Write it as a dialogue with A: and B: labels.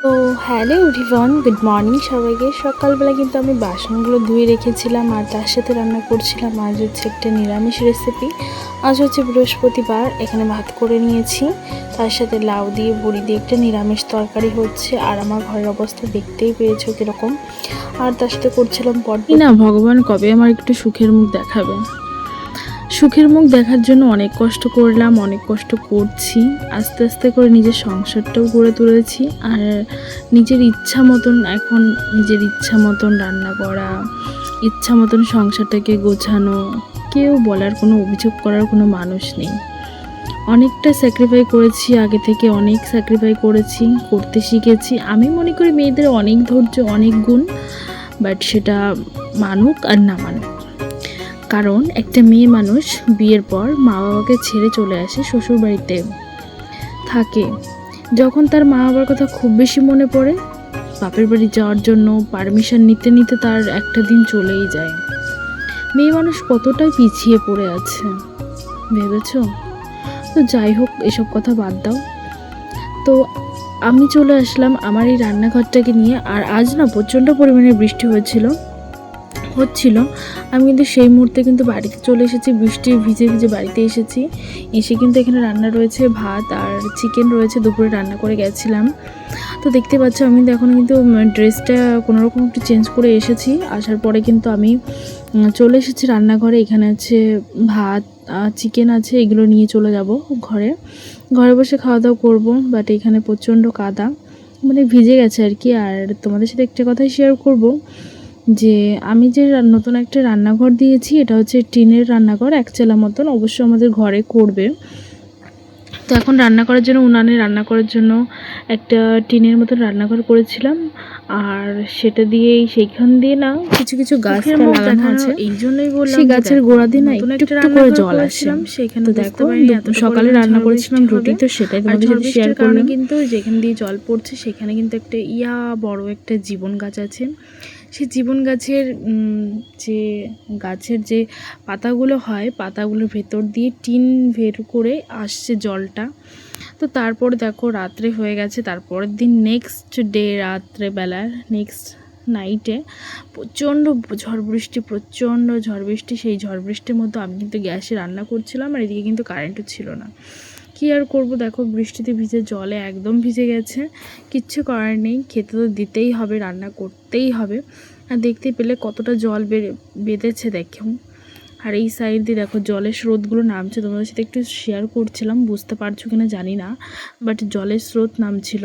A: তো hello everyone, good morning সবাইকে। সকালবেলা কিন্তু আমি বাসনগুলো ধুয়ে রেখেছিলাম আর তার সাথে রান্না করছিলাম আজ হচ্ছে একটা নিরামিষ রেসিপি। আজ হচ্ছে বৃহস্পতিবার, এখানে ভাত করে নিয়েছি, তার সাথে লাউ দিয়ে বড়ি দিয়ে একটা নিরামিষ তরকারি হচ্ছে। আর আমার ঘরের অবস্থা দেখতেই পেয়েছো কীরকম। আর তার সাথে করছিলাম পটল। না ভগবান কবে আমার একটু সুখের মুখ দেখাবে। সুখের মুখ দেখার জন্য অনেক কষ্ট করলাম, অনেক কষ্ট করছি, আস্তে আস্তে করে নিজের সংসারটাও গড়ে তুলেছি। আর নিজের ইচ্ছা মতন এখন নিজের ইচ্ছা মতন রান্না করা, ইচ্ছা মতন সংসারটাকে গোছানো, কেউ বলার কোনো অভিযোগ করার কোনো মানুষ নেই। অনেকটা স্যাক্রিফাই করেছি, আগে থেকে অনেক স্যাক্রিফাই করেছি, করতে শিখেছি। আমি মনে করি মেয়েদের অনেক ধৈর্য, অনেক গুণ, বাট সেটা মানুক আর না মানুক। কারণ একটা মেয়ে মানুষ বিয়ের পর মা বাবাকে ছেড়ে চলে আসে, শ্বশুর বাড়িতে থাকে। যখন তার মা বাবার কথা খুব বেশি মনে পড়ে, বাপের বাড়ি যাওয়ার জন্য পারমিশন নিতে নিতে তার একটা দিন চলেই যায়। মেয়ে মানুষ কতটাই পিছিয়ে পড়ে আছে ভেবেছো? তো যাই হোক, এসব কথা বাদ দাও। তো আমি চলে আসলাম আমার এই রান্নাঘরটাকে নিয়ে। আর আজ না প্রচণ্ড পরিমাণে বৃষ্টি হচ্ছিল। আমি কিন্তু সেই মুহূর্তে কিন্তু বাড়িতে চলে এসেছি, বৃষ্টি ভিজে ভিজে বাড়িতে এসেছি। এসে কিন্তু এখানে রান্না রয়েছে, ভাত আর চিকেন রয়েছে, দুপুরে রান্না করে গেছিলাম। তো দেখতে পাচ্ছ আমি এখন কিন্তু ড্রেসটা কোনোরকম একটু চেঞ্জ করে এসেছি। আসার পরে কিন্তু আমি চলে এসেছি রান্নাঘরে। এখানে আছে ভাত, চিকেন আছে, এগুলো নিয়ে চলে যাব ঘরে বসে খাওয়া দাওয়া করবো। বাট এখানে প্রচণ্ড কাদা, মানে ভিজে গেছে আর কি। আর তোমাদের সাথে একটা কথাই শেয়ার করব যে আমি যে নতুন একটা রান্নাঘর দিয়েছি, এটা হচ্ছে টিনের রান্নাঘর, এক চেলা মতন, অবশ্য আমাদের ঘরে করবে। তো এখন রান্না করার জন্য, উনানে রান্না করার জন্য একটা টিনের মতন রান্নাঘর করেছিলাম। আর সেটা দিয়েই সেইখান দিয়ে না কিছু কিছু গাছটা লাগানো আছে, এই জন্যই বললাম সেই গাছের গোড়া দিয়ে না একটু একটু করে জল আসে। সেখানে দেখো সকালে রান্না করেছিলাম রুটি, তো সেটাই তোমাদের সাথে শেয়ার করলাম। কিন্তু যেখান দিয়ে জল পড়ছে সেখানে কিন্তু একটা বড় একটা জীবন গাছ আছে। সেই জীবন গাছের যে পাতাগুলো হয়, পাতাগুলোর ভেতর দিয়ে টিন বের করে আসছে জলটা। তো তারপরে দেখো রাত্রে হয়ে গেছে, তারপরের দিন নেক্সট ডে রাত্রেবেলার নেক্সট নাইটে প্রচণ্ড ঝড় বৃষ্টি। সেই ঝড় বৃষ্টির মধ্যে আমি কিন্তু গ্যাসে রান্না করছিলাম, আর এদিকে কিন্তু কারেন্টও ছিল না। কী আর করবো, দেখো বৃষ্টিতে ভিজে, জলে একদম ভিজে গেছে। কিচ্ছু করার নেই, খেতে তো দিতেই হবে, রান্না করতেই হবে। আর দেখতে পেলে কতটা জল বেঁধেছে দেখো। আর এই সাইড দিয়ে দেখো জলের স্রোতগুলো নামছে, তোমাদের সাথে একটু শেয়ার করছিলাম, বুঝতে পারছো কিনা জানি না, বাট জলের স্রোত নামছিল।